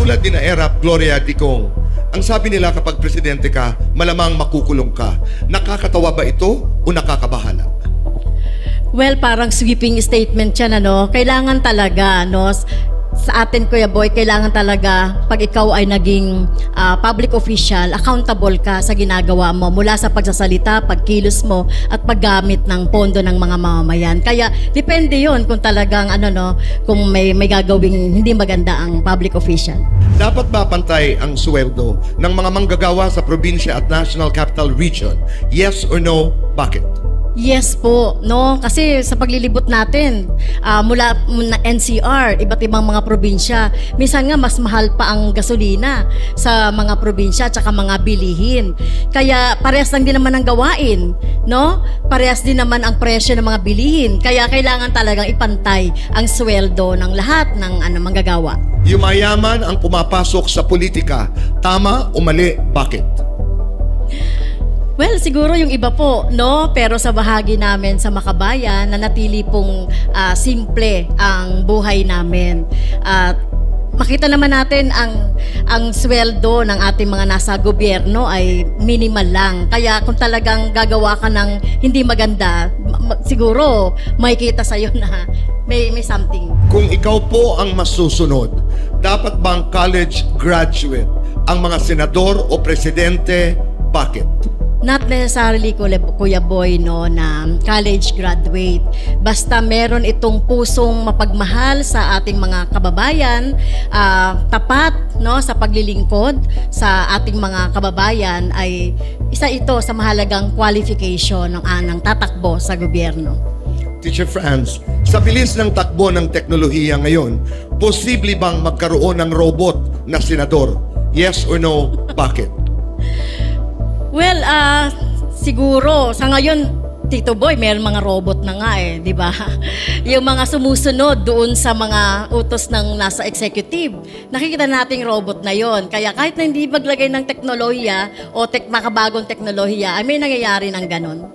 Katulad ni na Erap Gloria Dicong, ang sabi nila kapag presidente ka, malamang makukulong ka. Nakakatawa ba ito o nakakabahala? Well, parang sweeping statement yan, ano? Kailangan talaga, no? Sa atin, Kuya Boy, kailangan talaga pag ikaw ay naging public official, accountable ka sa ginagawa mo mula sa pagsasalita, pagkilos mo at paggamit ng pondo ng mga mamamayan. Kaya depende 'yon kung talagang kung may gagawing hindi maganda ang public official. Dapat ba pantay ang sweldo ng mga manggagawa sa probinsya at National Capital Region? Yes or no? Bakit? Yes po, no? Kasi sa paglilibot natin, mula NCR, iba't ibang mga probinsya, minsan nga mas mahal pa ang gasolina sa mga probinsya at saka mga bilihin. Kaya parehas lang din naman ang gawain, no? Parehas din naman ang presyo ng mga bilihin. Kaya kailangan talagang ipantay ang sweldo ng lahat ng manggagawa. Yumayaman ang pumapasok sa politika. Tama o mali? Bakit? Well, siguro yung iba po, no? Pero sa bahagi namin sa Makabayan, nanatili pong simple ang buhay namin. At makita naman natin ang sweldo ng ating mga nasa gobyerno ay minimal lang. Kaya kung talagang gagawa ka ng hindi maganda, siguro makikita sa'yo na may something. Kung ikaw po ang masusunod, dapat bang college graduate ang mga senador o presidente? Bakit? Not necessarily, Kuya Boy, no, na college graduate. Basta meron itong pusong mapagmahal sa ating mga kababayan, tapat, no, sa paglilingkod sa ating mga kababayan, ay isa ito sa mahalagang qualification ng tatakbo sa gobyerno. Teacher Franz, sa bilis ng takbo ng teknolohiya ngayon, posible bang magkaroon ng robot na senador? Yes or no? Bakit? Well, siguro sa ngayon, Tito Boy, may mga robot na nga di ba? Yung mga sumusunod doon sa mga utos ng nasa executive, nakikita nating robot na yon. Kaya kahit na hindi maglagay ng teknolohiya o makabagong teknolohiya, ay may nangyayari ng ganon.